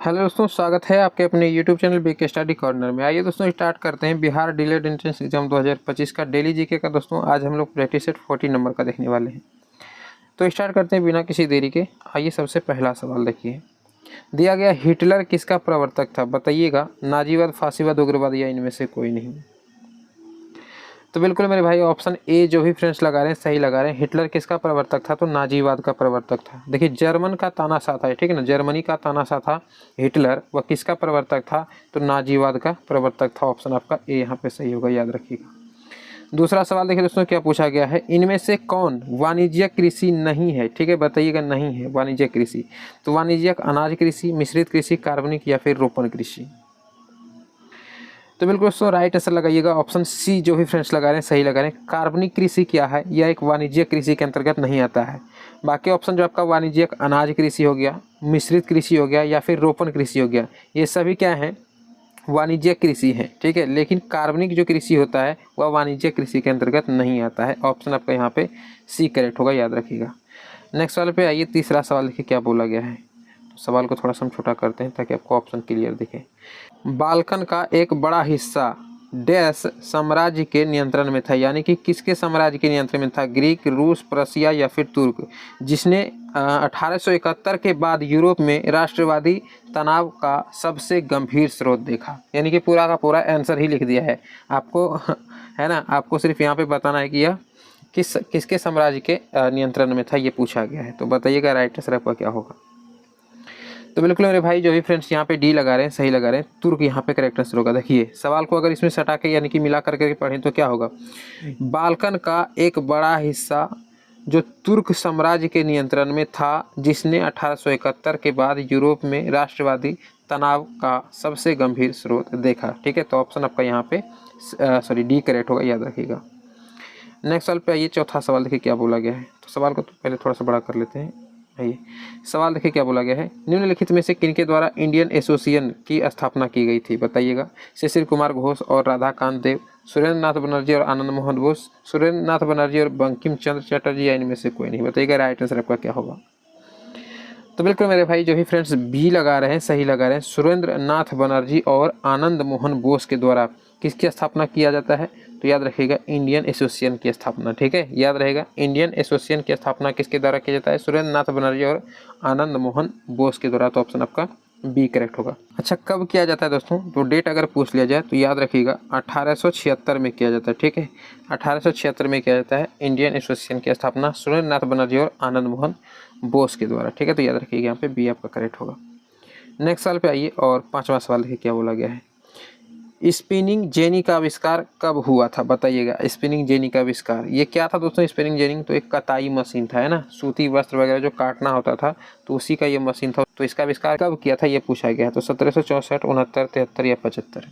Hello दोस्तों, स्वागत है आपके अपने यूट्यूब चैनल बीक स्टडी कॉर्नर में। आइए दोस्तों स्टार्ट करते हैं बिहार डिलेड एंट्रेंस एग्जाम 2025 का डेली जीके का। दोस्तों आज हम लोग प्रैक्टिस सेट 40 नंबर का देखने वाले हैं, तो स्टार्ट करते हैं बिना किसी देरी के। आइए सबसे पहला सवाल देखिए, दिया गया हिटलर किसका प्रवर्तक था? बताइएगा, नाजीवाद, फासीवाद, उग्रवाद या इनमें से कोई नहीं। तो बिल्कुल मेरे भाई ऑप्शन ए जो भी फ्रेंड्स लगा रहे हैं सही लगा रहे हैं। हिटलर किसका प्रवर्तक था? तो नाजीवाद का प्रवर्तक था। देखिए जर्मन का तानाशाह था, ठीक है ना, जर्मनी का तानाशाह था हिटलर, वह किसका प्रवर्तक था? तो नाजीवाद का प्रवर्तक था। ऑप्शन आपका ए यहाँ पे सही होगा, याद रखिएगा। दूसरा सवाल देखिए दोस्तों, क्या पूछा गया है, इनमें से कौन वाणिज्यिक कृषि नहीं है? ठीक है, बताइएगा नहीं है वाणिज्यिक कृषि। तो वाणिज्यिक अनाज कृषि, मिश्रित कृषि, कार्बनिक या फिर रोपण कृषि। तो बिल्कुल दोस्तों राइट आंसर लगाइएगा। ऑप्शन सी जो भी फ्रेंड्स लगा रहे हैं सही लगा रहे हैं। कार्बनिक कृषि क्या है? यह एक वाणिज्यिक कृषि के अंतर्गत नहीं आता है। बाकी ऑप्शन जो आपका वाणिज्यिक अनाज कृषि हो गया, मिश्रित कृषि हो गया या फिर रोपण कृषि हो गया, ये सभी क्या है? वाणिज्यिक कृषि है, ठीक है। लेकिन कार्बनिक जो कृषि होता है वह वाणिज्यिक कृषि के अंतर्गत नहीं आता है। ऑप्शन आपका यहाँ पे सी करेक्ट होगा, याद रखिएगा। नेक्स्ट सवाल पे आइए, तीसरा सवाल देखिए क्या बोला गया है। सवाल को थोड़ा सा हम छोटा करते हैं ताकि आपको ऑप्शन क्लियर दिखे। बाल्कन का एक बड़ा हिस्सा डैश साम्राज्य के नियंत्रण में था, यानी कि किसके साम्राज्य के नियंत्रण में था? ग्रीक, रूस, प्रशिया या फिर तुर्क, जिसने 1871 के बाद यूरोप में राष्ट्रवादी तनाव का सबसे गंभीर स्रोत देखा। यानी कि पूरा का पूरा आंसर ही लिख दिया है आपको, है ना। आपको सिर्फ यहाँ पे बताना है कि यह किसके साम्राज्य के नियंत्रण में था, ये पूछा गया है। तो बताइएगा राइट आंसर आपका क्या होगा। तो बिल्कुल मेरे भाई जो भी फ्रेंड्स यहाँ पे डी लगा रहे हैं सही लगा रहे हैं। तुर्क यहाँ पे करेक्ट आंसर होगा। देखिए सवाल को अगर इसमें सटा के यानी कि मिला करके पढ़ें तो क्या होगा, बाल्कन का एक बड़ा हिस्सा जो तुर्क साम्राज्य के नियंत्रण में था, जिसने 1871 के बाद यूरोप में राष्ट्रवादी तनाव का सबसे गंभीर स्रोत देखा। ठीक है, तो ऑप्शन आपका यहाँ पे सॉरी डी करेक्ट होगा, याद रखिएगा। नेक्स्ट सवाल पे आइए, चौथा सवाल देखिए क्या बोला गया है। तो सवाल को तो पहले थोड़ा सा बड़ा कर लेते हैं। आइए सवाल देखिए क्या बोला गया है, निम्नलिखित में से किनके द्वारा इंडियन एसोसिएशन की स्थापना की गई थी? बताइएगा, शिशिर कुमार घोष और राधाकांत देव, सुरेंद्र नाथ बनर्जी और आनंद मोहन बोस, सुरेंद्र नाथ बनर्जी और बंकिम चंद्र चटर्जी या इनमें से कोई नहीं। बताइएगा राइट आंसर आपका क्या होगा। तो बिल्कुल मेरे भाई जो भी फ्रेंड्स बी लगा रहे हैं सही लगा रहे हैं। सुरेंद्र नाथ बनर्जी और आनंद मोहन बोस के द्वारा किसकी स्थापना किया जाता है? तो याद रखिएगा इंडियन एसोसिएशन की स्थापना, ठीक है, याद रहेगा। इंडियन एसोसिएशन की स्थापना किसके द्वारा किया जाता है? सुरेंद्र नाथ बनर्जी और आनंद मोहन बोस के द्वारा। तो ऑप्शन आपका बी करेक्ट होगा। अच्छा, कब किया जाता है दोस्तों? तो डेट अगर पूछ लिया जाए तो याद रखिएगा 1876 में किया जाता है, ठीक है। 1876 में किया जाता है इंडियन एसोसिएशन की स्थापना सुरेंद्र नाथ बनर्जी और आनंद मोहन बोस के द्वारा, ठीक है। तो याद रखिएगा यहाँ पे बी आपका करेक्ट होगा। नेक्स्ट सवाल पे आइए और पांचवा सवाल देखिए क्या बोला गया है, स्पिनिंग जेनी का आविष्कार कब हुआ था? बताइएगा स्पिनिंग जेनी का आविष्कार ये क्या था दोस्तों? स्पिनिंग जेनी तो एक कताई मशीन था, है ना, सूती वस्त्र वगैरह जो काटना होता था, तो उसी का ये मशीन था। तो इसका आविष्कार कब किया था ये पूछा गया है। तो 1764, 69, 73 या 75।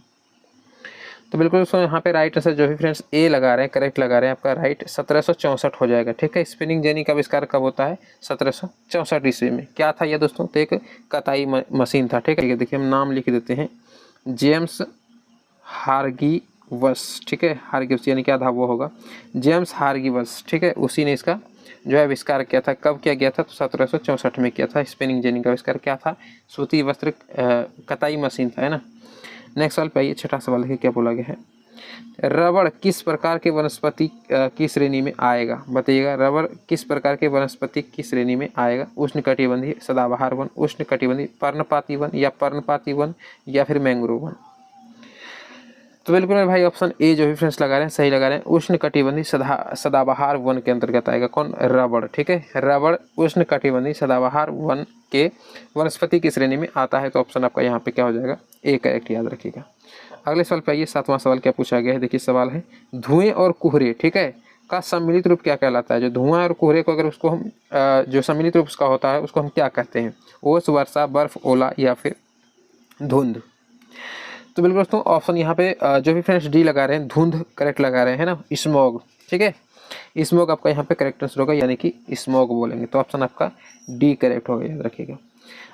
तो बिल्कुल दोस्तों यहाँ पे राइट आंसर जो भी फ्रेंड्स ए लगा रहे हैं करेक्ट लगा रहे हैं, आपका राइट 1764 हो जाएगा, ठीक है। स्पिनिंग जेनी का आविष्कार कब होता है? 1764 ईस्वी में। क्या था यह दोस्तों? तो एक कताई मशीन था, ठीक है। देखिए हम नाम लिख देते हैं, जेम्स हार्गीवस, ठीक है, हार्गीवस यानी क्या था वो होगा जेम्स हार्गीवस, ठीक है। उसी ने इसका जो है आविष्कार किया था। कब किया गया था? तो 1764 में किया था। स्पिनिंग जेनी का आविष्कार क्या था? सूती वस्त्र कताई मशीन था, है ना। नेक्स्ट सवाल पे आइए, छठा सवाल देखिए क्या बोला गया है, रबड़ किस प्रकार के वनस्पति की श्रेणी में आएगा? बताइएगा रबड़ किस प्रकार के वनस्पति की श्रेणी में आएगा? उष्णकटिबंधीय, सदाबहार वन, उष्णकटिबंधीय, पर्णपाती वन या पर्णपाती वन या फिर मैंग्रोव वन। तो बिल्कुल मेरे भाई ऑप्शन ए जो भी फ्रेंड्स लगा रहे हैं सही लगा रहे हैं। उष्णकटिबंधीय सदाबहार वन के अंतर्गत आएगा कौन? रबड़, ठीक है। रबड़ उष्णकटिबंधीय सदाबहार वन के वनस्पति की श्रेणी में आता है। तो ऑप्शन आपका यहाँ पे क्या हो जाएगा? ए करेक्ट, याद रखिएगा। अगले सवाल पे आइए, सातवां सवाल क्या पूछा गया है। देखिए सवाल है, धुएं और कोहरे, ठीक है, का सम्मिलित रूप क्या कहलाता है? जो धुआं और कोहरे को अगर उसको हम जो सम्मिलित रूप उसका होता है उसको हम क्या कहते हैं? ओस, वर्षा, बर्फ, ओला या फिर धुंध। तो बिल्कुल दोस्तों ऑप्शन यहाँ पे जो भी फ्रेंड्स डी लगा रहे हैं, धुंध करेक्ट लगा रहे हैं, है ना, स्मॉग, ठीक है। स्मॉग आपका यहाँ पे करेक्ट आंसर होगा, यानी कि स्मॉग बोलेंगे। तो ऑप्शन आपका डी करेक्ट होगा, याद रखिएगा।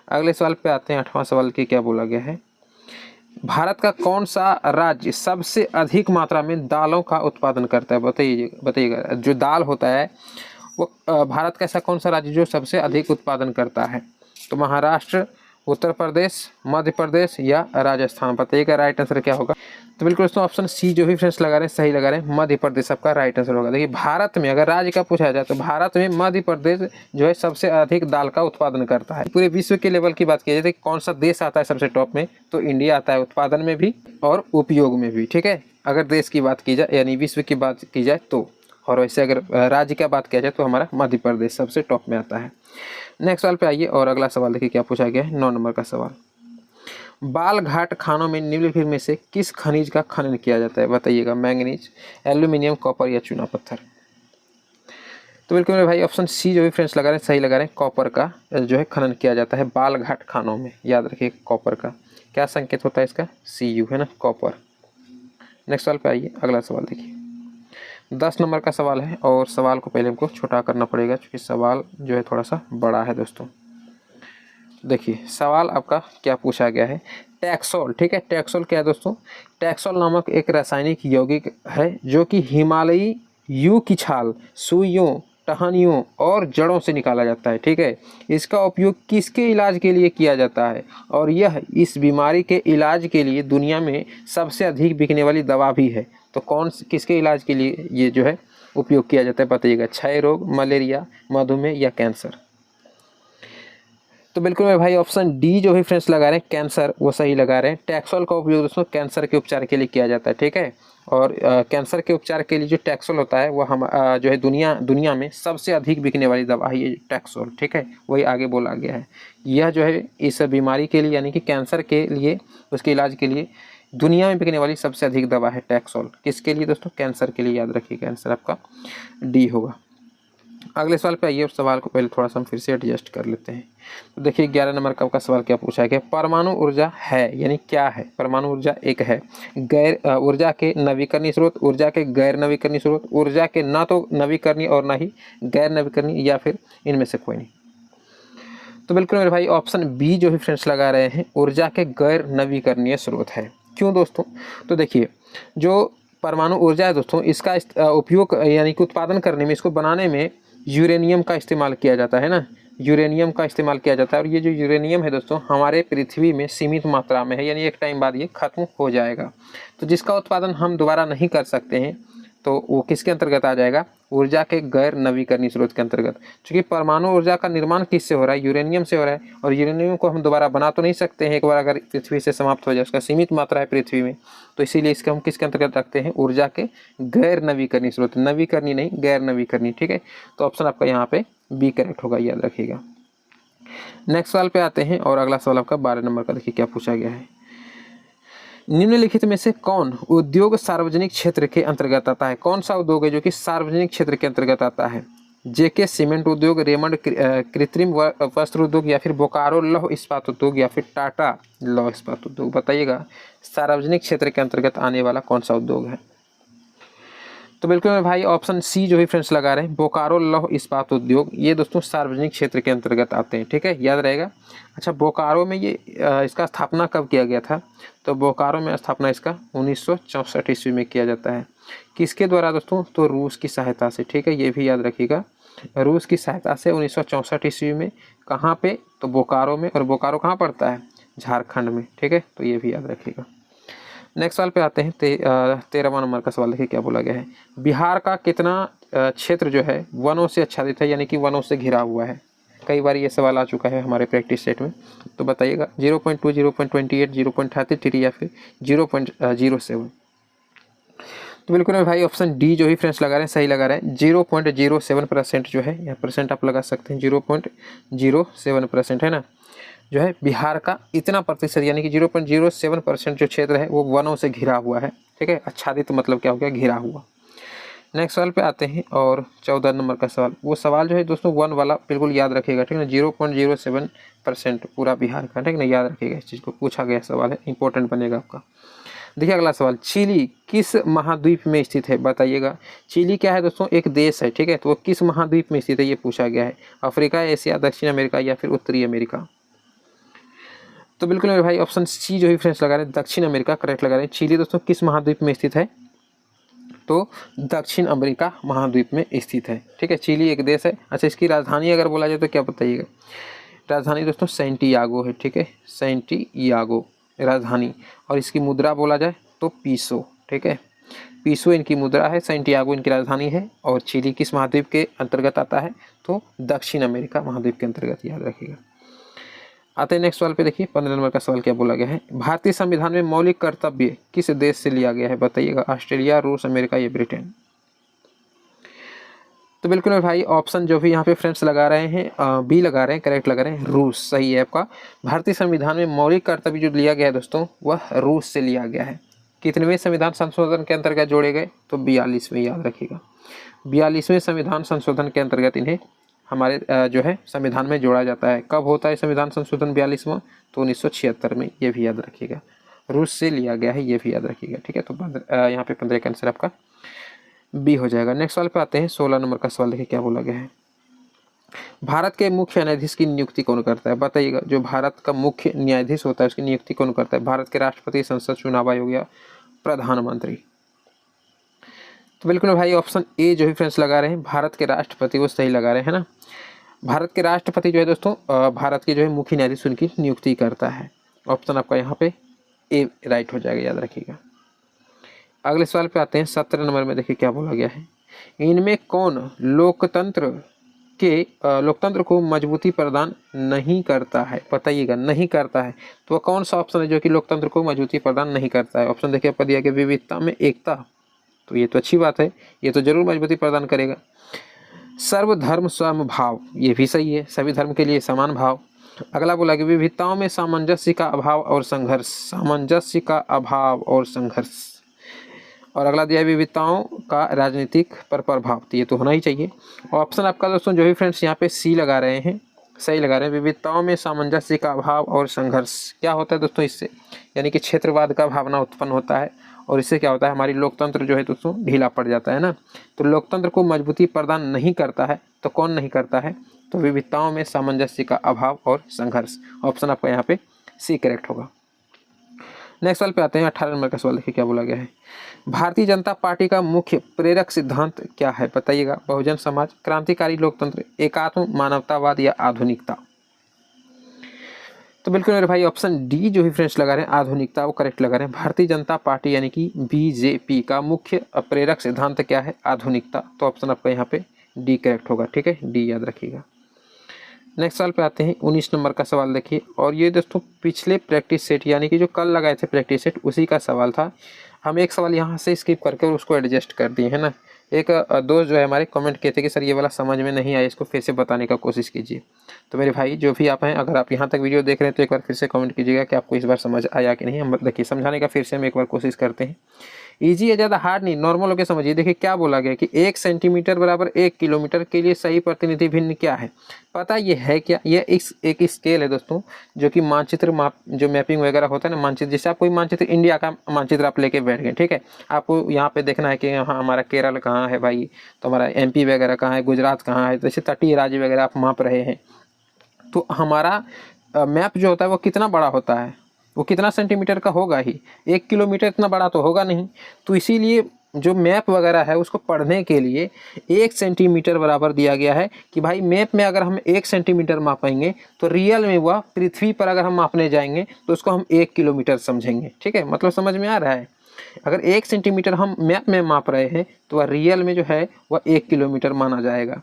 अगले सवाल पे आते हैं, आठवां सवाल की क्या बोला गया है, भारत का कौन सा राज्य सबसे अधिक मात्रा में दालों का उत्पादन करता है? बताइएगा जो दाल होता है वो भारत का ऐसा कौन सा राज्य जो सबसे अधिक उत्पादन करता है? तो महाराष्ट्र, उत्तर प्रदेश, मध्य प्रदेश या राजस्थान? बताइएगा राइट आंसर क्या होगा। तो बिल्कुल दोस्तों ऑप्शन सी जो भी फ्रेंड्स लगा रहे हैं सही लगा रहे हैं, मध्य प्रदेश आपका राइट आंसर होगा। देखिए भारत में अगर राज्य का पूछा जाए तो भारत में मध्य प्रदेश जो है सबसे अधिक दाल का उत्पादन करता है। पूरे विश्व के लेवल की बात की जाए तो कौन सा देश आता है सबसे टॉप में, तो इंडिया आता है, उत्पादन में भी और उपयोग में भी। ठीक है, अगर देश की बात की जाए यानी विश्व की बात की जाए तो, और वैसे अगर राज्य की बात किया जाए तो हमारा मध्य प्रदेश सबसे टॉप में आता है। नेक्स्ट सवाल पे आइए और अगला सवाल देखिए क्या पूछा गया है, 9 नंबर का सवाल। बाल घाट खानों में निम्नलिखित में से किस खनिज का खनन किया जाता है? बताइएगा, मैंगनीज, एल्यूमिनियम, कॉपर या चूना पत्थर? तो बिल्कुल मेरे भाई ऑप्शन सी जो भी फ्रेंड्स लगा रहे हैं सही लगा रहे हैं, कॉपर का जो है खनन किया जाता है बाल घाट खानों में। याद रखिए कॉपर का क्या संकेत होता है इसका, Cu है ना, कॉपर। नेक्स्ट सवाल पे आइए, अगला सवाल देखिए 10 नंबर का सवाल है और सवाल को पहले हमको छोटा करना पड़ेगा क्योंकि सवाल जो है थोड़ा सा बड़ा है दोस्तों। देखिए सवाल आपका क्या पूछा गया है, टैक्सोल। ठीक है, टैक्सोल क्या है दोस्तों, टैक्सोल नामक एक रासायनिक यौगिक है जो कि हिमालयी यू की छाल, सुइयों, टहनियों और जड़ों से निकाला जाता है। ठीक है, इसका उपयोग किसके इलाज के लिए किया जाता है, और यह इस बीमारी के इलाज के लिए दुनिया में सबसे अधिक बिकने वाली दवा भी है। तो कौन किसके इलाज के लिए ये जो है उपयोग किया जाता है बताइएगा, क्षय रोग, मलेरिया, मधुमेह या कैंसर? तो बिल्कुल मेरे भाई ऑप्शन डी जो भी फ्रेंड्स लगा रहे हैं कैंसर, वो सही लगा रहे हैं। टैक्सोल का उपयोग दोस्तों कैंसर के उपचार के लिए किया जाता है। ठीक है, और कैंसर के उपचार के लिए जो टैक्सोल होता है वो हम जो है दुनिया में सबसे अधिक बिकने वाली दवा है ये टैक्सोल। ठीक है, वही आगे बोला गया है, यह जो है इस बीमारी के लिए यानी कि कैंसर के लिए उसके इलाज के लिए दुनिया में बिकने वाली सबसे अधिक दवा है टैक्सोल। किसके लिए दोस्तों, कैंसर के लिए। याद रखिएगा आंसर आपका डी होगा। अगले सवाल पे आइए, उस सवाल को पहले थोड़ा सा हम फिर से एडजस्ट कर लेते हैं। तो देखिए 11 नंबर का आपका सवाल क्या पूछा गया, परमाणु ऊर्जा है यानी क्या है? परमाणु ऊर्जा एक है गैर ऊर्जा के नवीकरणीय स्रोत, ऊर्जा के गैर नवीकरणीय स्रोत, ऊर्जा के ना तो नवीकरणीय और ना ही गैर नवीकरणीय, या फिर इनमें से कोई नहीं। तो बिल्कुल मेरे भाई ऑप्शन बी जो भी फ्रेंड्स लगा रहे हैं, ऊर्जा के गैर नवीकरणीय स्रोत है। क्यों दोस्तों, तो देखिए जो परमाणु ऊर्जा है दोस्तों, इसका उपयोग यानी कि उत्पादन करने में, इसको बनाने में यूरेनियम का इस्तेमाल किया जाता है ना, यूरेनियम का इस्तेमाल किया जाता है। और ये जो यूरेनियम है दोस्तों हमारे पृथ्वी में सीमित मात्रा में है, यानी एक टाइम बाद ये खत्म हो जाएगा। तो जिसका उत्पादन हम दोबारा नहीं कर सकते हैं तो वो किसके अंतर्गत आ जाएगा, ऊर्जा के गैर नवीकरणीय स्रोत के अंतर्गत। क्योंकि परमाणु ऊर्जा का निर्माण किससे हो रहा है, यूरेनियम से हो रहा है, और यूरेनियम को हम दोबारा बना तो नहीं सकते हैं एक बार अगर पृथ्वी से समाप्त हो जाए, उसका सीमित मात्रा है पृथ्वी में। तो इसीलिए इसके हम किसके अंतर्गत रखते हैं, ऊर्जा के गैर नवीकरणीय स्रोत, नवीकरणीय नहीं गैर नवीकरणीय। ठीक है, तो ऑप्शन आपका यहाँ पे बी करेक्ट होगा, याद रखिएगा। नेक्स्ट सवाल पे आते हैं और अगला सवाल आपका 12 नंबर का देखिए क्या पूछा गया है, निम्नलिखित में से कौन उद्योग सार्वजनिक क्षेत्र के अंतर्गत आता है? कौन सा उद्योग है जो कि सार्वजनिक क्षेत्र के अंतर्गत आता है? जेके सीमेंट उद्योग, रेमंड कृत्रिम वस्त्र उद्योग, या फिर बोकारो लौह इस्पात उद्योग, या फिर टाटा लौह इस्पात उद्योग? बताइएगा सार्वजनिक क्षेत्र के अंतर्गत आने वाला कौन सा उद्योग है? तो बिल्कुल मैं भाई ऑप्शन सी जो भी फ्रेंड्स लगा रहे हैं, बोकारो लौह इस्पात उद्योग, ये दोस्तों सार्वजनिक क्षेत्र के अंतर्गत आते हैं। ठीक है, याद रहेगा। अच्छा, बोकारो में ये इसका स्थापना कब किया गया था? तो बोकारो में स्थापना इसका 1964 ईस्वी में किया जाता है। किसके द्वारा दोस्तों? तो रूस की सहायता से। ठीक है, ये भी याद रखिएगा, रूस की सहायता से 1964 ईस्वी में। कहाँ पे? तो बोकारो में। और बोकारो कहाँ पड़ता है? झारखंड में। ठीक है, तो ये भी याद रखिएगा। नेक्स्ट सवाल पे आते हैं, 13वां नंबर का सवाल देखिए क्या बोला गया है, बिहार का कितना क्षेत्र जो है वनों से आच्छादित है यानी कि वनों से घिरा हुआ है? कई बार ये सवाल आ चुका है हमारे प्रैक्टिस सेट में, तो बताइएगा 0.2, 0.28, 0.33 या फिर 0.07? तो बिल्कुल मेरे भाई ऑप्शन डी जो ही फ्रेंड्स लगा रहे हैं सही लगा रहे हैं, 0.07% जो है, यहाँ परसेंट आप लगा सकते हैं, 0.07% है ना, जो है बिहार का इतना प्रतिशत यानी कि 0.07% जो क्षेत्र है वो वनों से घिरा हुआ है। ठीक है, आच्छादित मतलब क्या हो गया, घिरा हुआ। नेक्स्ट सवाल पे आते हैं और 14 नंबर का सवाल, वो सवाल जो है दोस्तों वन वाला बिल्कुल याद रखिएगा। ठीक है ना, 0.07% पूरा बिहार का। ठीक है ना, याद रखिएगा इस चीज़ को, पूछा गया सवाल है, इंपॉर्टेंट बनेगा आपका। देखिए अगला सवाल, चिली किस महाद्वीप में स्थित है? बताइएगा। चिली क्या है दोस्तों? एक देश है। ठीक है, तो वो किस महाद्वीप में स्थित है ये पूछा गया है, अफ्रीका, एशिया, दक्षिण अमेरिका या फिर उत्तरी अमेरिका? तो बिल्कुल मेरे भाई ऑप्शन सी जो ही फ्रेंड्स लगा रहे हैं, दक्षिण अमेरिका करेक्ट लगा रहे हैं। चिली दोस्तों किस महाद्वीप में स्थित है? तो दक्षिण अमेरिका महाद्वीप में स्थित है। ठीक है, चिली एक देश है। अच्छा, इसकी राजधानी अगर बोला जाए तो क्या बताइएगा? राजधानी दोस्तों सैंटियागो है, ठीक है, सैंटियागो राजधानी। और इसकी मुद्रा बोला जाए तो पीसो, ठीक है, पीसो इनकी मुद्रा है, सैंटियागो इनकी राजधानी है। और चिली किस महाद्वीप के अंतर्गत आता है, तो दक्षिण अमेरिका महाद्वीप के अंतर्गत, याद रखिएगा। आते हैं नेक्स्ट सवाल पे, देखिए 15 नंबर का सवाल क्या बोला गया है। भारतीय संविधान में मौलिक कर्तव्य किस देश से लिया गया है, बताइएगा। ऑस्ट्रेलिया, रूस, अमेरिका या ब्रिटेन। तो बिल्कुल भाई ऑप्शन जो भी यहाँ पे फ्रेंड्स लगा रहे हैं, बी लगा रहे हैं, करेक्ट लगा रहे हैं, रूस सही है आपका। भारतीय संविधान में मौलिक कर्तव्य जो लिया गया है दोस्तों, वह रूस से लिया गया है। कितनेवें संविधान संशोधन के अंतर्गत जोड़े गए, तो 42वें, याद रखिएगा। 42वें संविधान संशोधन के अंतर्गत इन्हें हमारे जो है संविधान में जोड़ा जाता है। कब होता है संविधान संशोधन 42वां, तो 1976 में, ये भी याद रखिएगा। रूस से लिया गया है, ये भी याद रखिएगा, ठीक है। तो यहाँ पे 15 का आंसर आपका बी हो जाएगा। नेक्स्ट सवाल पे आते हैं, 16 नंबर का सवाल देखिए क्या बोला गया है। भारत के मुख्य न्यायाधीश की नियुक्ति कौन करता है, बताइएगा। जो भारत का मुख्य न्यायाधीश होता है उसकी नियुक्ति कौन करता है, भारत के राष्ट्रपति, संसद, चुनाव आयोग या प्रधानमंत्री। तो बिल्कुल भाई ऑप्शन ए जो भी फ्रेंड्स लगा रहे हैं, भारत के राष्ट्रपति, वो सही लगा रहे हैं ना। भारत के राष्ट्रपति जो है दोस्तों, भारत के जो है मुख्य न्यायाधीश उनकी नियुक्ति करता है। ऑप्शन आपका यहाँ पे ए राइट हो जाएगा, याद रखिएगा। अगले सवाल पे आते हैं, 17 नंबर में देखिए क्या बोला गया है। इनमें कौन लोकतंत्र को मजबूती प्रदान नहीं करता है, बताइएगा। नहीं करता है तो वह कौन सा ऑप्शन है जो कि लोकतंत्र को मजबूती प्रदान नहीं करता है। ऑप्शन देखिए आपका दिया गया, विविधता में एकता, तो ये तो अच्छी बात है, ये तो जरूर मजबूती प्रदान करेगा। सर्वधर्म समभाव, ये भी सही है, सभी धर्म के लिए समान भाव। अगला बोला कि विविधताओं में सामंजस्य का अभाव और संघर्ष, सामंजस्य का अभाव और संघर्ष। और अगला दिया है विविधताओं का राजनीतिक पर प्रभाव, तो ये तो होना ही चाहिए। ऑप्शन आपका दोस्तों जो भी फ्रेंड्स यहाँ पे सी लगा रहे हैं, सही लगा रहे हैं। विविधताओं में सामंजस्य का अभाव और संघर्ष, क्या होता है दोस्तों इससे, यानी कि क्षेत्रवाद का भावना उत्पन्न होता है। और इससे क्या होता है, हमारी लोकतंत्र जो है दोस्तों ढीला पड़ जाता है ना। तो लोकतंत्र को मजबूती प्रदान नहीं करता है, तो कौन नहीं करता है, तो विविधताओं में सामंजस्य का अभाव और संघर्ष। ऑप्शन आपका यहाँ पे सी करेक्ट होगा। नेक्स्ट सवाल पे आते हैं, 18 नंबर का सवाल देखिए क्या बोला गया है। भारतीय जनता पार्टी का मुख्य प्रेरक सिद्धांत क्या है, बताइएगा। बहुजन समाज, क्रांतिकारी लोकतंत्र, एकात्म मानवतावाद या आधुनिकता। तो बिल्कुल मेरे भाई ऑप्शन डी जो भी फ्रेंड्स लगा रहे हैं, आधुनिकता, वो करेक्ट लगा रहे हैं। भारतीय जनता पार्टी यानी कि बीजेपी का मुख्य प्रेरक सिद्धांत क्या है, आधुनिकता। तो ऑप्शन आपका यहाँ पे डी करेक्ट होगा, ठीक है, डी याद रखिएगा। नेक्स्ट सवाल पे आते हैं, 19 नंबर का सवाल देखिए। और ये दोस्तों पिछले प्रैक्टिस सेट यानी कि जो कल लगाए थे प्रैक्टिस सेट, उसी का सवाल था। हम एक सवाल यहाँ से स्किप करके और उसको एडजस्ट कर दिए है ना। एक दोस्त जो है हमारे कमेंट किए थे कि सर ये वाला समझ में नहीं आया, इसको फिर से बताने का कोशिश कीजिए। तो मेरे भाई जो भी आप हैं, अगर आप यहाँ तक वीडियो देख रहे हैं तो एक बार फिर से कमेंट कीजिएगा कि आपको इस बार समझ आया कि नहीं। हम देखिए समझाने का फिर से हम एक बार कोशिश करते हैं। ईजी है, ज़्यादा हार्ड नहीं, नॉर्मल होकर समझिए। देखिए क्या बोला गया कि 1 सेंटीमीटर बराबर 1 किलोमीटर के लिए सही प्रतिनिधि भिन्न क्या है, पता ये है क्या। ये एक स्केल है दोस्तों, जो कि मानचित्र जो मैपिंग वगैरह होता है ना, मानचित्र, जैसे आप कोई मानचित्र, इंडिया का मानचित्र आप लेके बैठ गए, ठीक है। आपको यहाँ पे देखना है कि यहाँ हमारा केरल कहाँ है भाई, तो हमारा MP वगैरह कहाँ है, गुजरात कहाँ है, तो जैसे तटीय राज्य वगैरह आप माप रहे हैं। तो हमारा मैप जो होता है वो कितना बड़ा होता है, वो कितना सेंटीमीटर का होगा ही, 1 किलोमीटर इतना बड़ा तो होगा नहीं। तो इसीलिए जो मैप वगैरह है उसको पढ़ने के लिए 1 सेंटीमीटर बराबर दिया गया है कि भाई मैप में अगर हम 1 सेंटीमीटर मापेंगे तो रियल में वह पृथ्वी पर अगर हम मापने जाएंगे तो उसको हम 1 किलोमीटर समझेंगे, ठीक है। मतलब समझ में आ रहा है। अगर 1 सेंटीमीटर हम मैप में माप रहे हैं तो वह रियल में जो है वह 1 किलोमीटर माना जाएगा।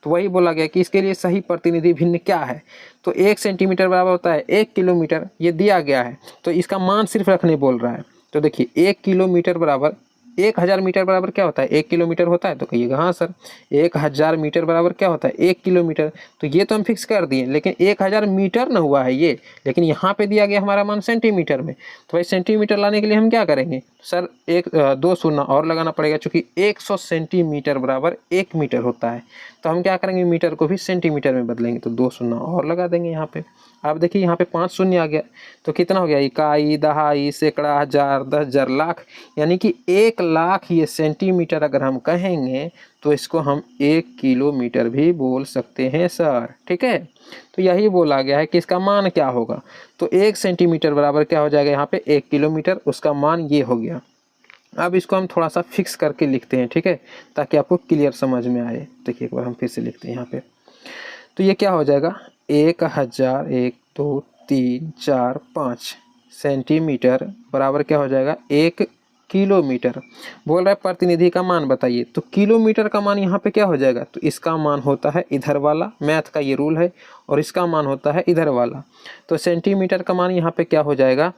तो वही बोला गया कि इसके लिए सही प्रतिनिधि भिन्न क्या है। तो 1 सेंटीमीटर बराबर होता है 1 किलोमीटर, ये दिया गया है, तो इसका मान सिर्फ रखने बोल रहा है। तो देखिए 1 किलोमीटर बराबर 1000 मीटर बराबर क्या होता है, 1 किलोमीटर होता है। तो कहिएगा हाँ सर 1000 मीटर बराबर क्या होता है, 1 किलोमीटर। तो ये तो हम फिक्स कर दिए, लेकिन 1000 मीटर न हुआ है ये, लेकिन यहाँ पे दिया गया हमारा मान सेंटीमीटर में। तो भाई सेंटीमीटर लाने के लिए हम क्या करेंगे सर, 2 शून्य और लगाना पड़ेगा, चूँकि 100 सेंटीमीटर बराबर 1 मीटर होता है। तो हम क्या करेंगे, मीटर को भी सेंटीमीटर में बदलेंगे, तो 2 शून्य और लगा देंगे यहाँ पे। अब देखिए यहाँ पे 5 शून्य आ गया, तो कितना हो गया, इकाई, दहाई, सैकड़ा, हजार, 10,000, लाख, यानी कि 1 लाख ये सेंटीमीटर अगर हम कहेंगे तो इसको हम 1 किलोमीटर भी बोल सकते हैं सर, ठीक है। तो यही बोला गया है कि इसका मान क्या होगा। तो 1 सेंटीमीटर बराबर क्या हो जाएगा यहाँ पे 1 किलोमीटर, उसका मान ये हो गया। अब इसको हम थोड़ा सा फिक्स करके लिखते हैं, ठीक है, ताकि आपको क्लियर समझ में आए। देखिए एक बार हम फिर से लिखते हैं यहाँ पे, तो ये क्या हो जाएगा, 1000 1 2 3 4 5 सेंटीमीटर बराबर क्या हो जाएगा 1 किलोमीटर। बोल रहा है प्रतिनिधि का मान बताइए, तो किलोमीटर का मान यहाँ पे क्या हो जाएगा, तो इसका मान होता है इधर वाला, मैथ का ये रूल है, और इसका मान होता है इधर वाला। तो सेंटीमीटर का मान यहाँ पे क्या हो जाएगा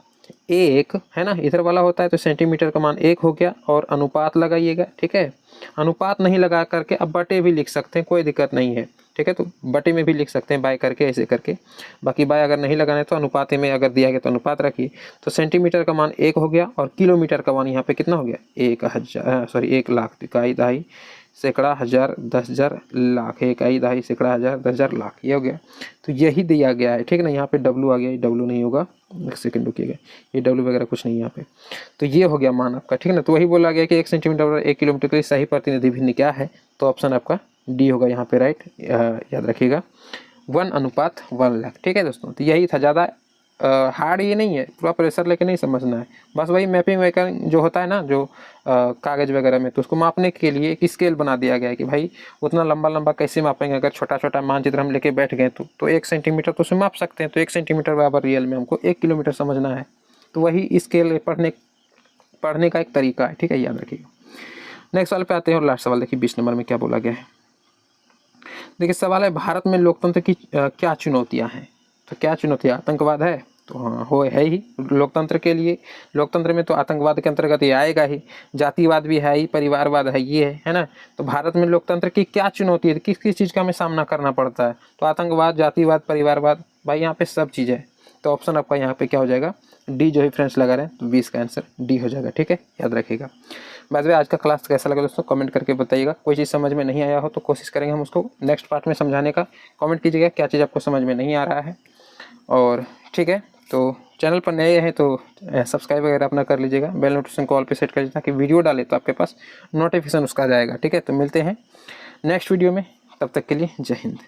1 है ना, इधर वाला होता है, तो सेंटीमीटर का मान 1 हो गया। और अनुपात लगाइएगा, ठीक है। अनुपात नहीं लगा करके अब बटे भी लिख सकते हैं, कोई दिक्कत नहीं है, ठीक है। तो बटे में भी लिख सकते हैं बाय करके, ऐसे करके। बाकी बाय अगर नहीं लगाना है तो अनुपात में अगर दिया गया तो अनुपात रखिए। तो सेंटीमीटर का मान 1 हो गया और किलोमीटर का मान यहाँ पे कितना हो गया 1 लाख, इकाई दहाई सैकड़ा हज़ार 10,000 लाख, इकाई दहाई सैकड़ा हज़ार 10,000 लाख, ये हो गया। तो यही दिया गया है, ठीक है ना। यहाँ पे डब्लू आ गया, ये डब्लू नहीं होगा, एक सेकंड रुकिएगा, ये डब्लू वगैरह कुछ नहीं यहाँ पे। तो ये हो गया मान आपका, ठीक है ना। तो वही बोला गया कि 1 सेंटीमीटर बराबर 1 किलोमीटर के लिए सही प्रतिनिधि भिन्न क्या है, तो ऑप्शन आपका डी होगा यहाँ पे, राइट। याद रखिएगा 1:1 लाख, ठीक है दोस्तों। तो यही था, ज़्यादा हार्ड ये नहीं है, पूरा प्रेशर लेके नहीं समझना है। बस वही मैपिंग वगैरह जो होता है ना, जो कागज़ वगैरह में, तो उसको मापने के लिए एक स्केल बना दिया गया है कि भाई उतना लंबा लंबा कैसे मापेंगे। अगर छोटा छोटा मानचित्र हम लेके बैठ गए तो 1 सेंटीमीटर तो उसमें माप सकते हैं। तो 1 सेंटीमीटर बराबर रियल में हमको 1 किलोमीटर समझना है। तो वही स्केल पढ़ने का एक तरीका है, ठीक है, याद रखिएगा। नेक्स्ट सवाल पे आते हैं और लास्ट सवाल देखिए 20 नंबर में क्या बोला गया है। देखिए सवाल है, भारत में लोकतंत्र की क्या चुनौतियाँ हैं। तो क्या चुनौतियाँ, आतंकवाद है, तो हाँ है ही लोकतंत्र के लिए। लोकतंत्र में तो आतंकवाद के अंतर्गत ये आएगा ही, जातिवाद भी है ही, परिवारवाद है, ये है ना। तो भारत में लोकतंत्र की क्या चुनौती है, किस किस चीज़ का हमें सामना करना पड़ता है, तो आतंकवाद, जातिवाद, परिवारवाद, भाई यहाँ पे सब चीज़ है। तो ऑप्शन आपका यहाँ पे क्या हो जाएगा, डी जो है फ्रेंड्स लगा रहे हैं, तो 20 का आंसर डी हो जाएगा, ठीक है, याद रखिएगा। बाद में आज का क्लास कैसा लगा दोस्तों कमेंट करके बताइएगा। कोई चीज़ समझ में नहीं आया हो तो कोशिश करेंगे हम उसको नेक्स्ट पार्ट में समझाने का। कमेंट कीजिएगा क्या चीज़ आपको समझ में नहीं आ रहा है, और ठीक है। तो चैनल पर नए हैं तो सब्सक्राइब वगैरह अपना कर लीजिएगा, बेल नोटिफिकेशन कॉल पे सेट कर लीजिए ताकि वीडियो डाले तो आपके पास नोटिफिकेशन उसका जाएगा, ठीक है। तो मिलते हैं नेक्स्ट वीडियो में, तब तक के लिए जय हिंद।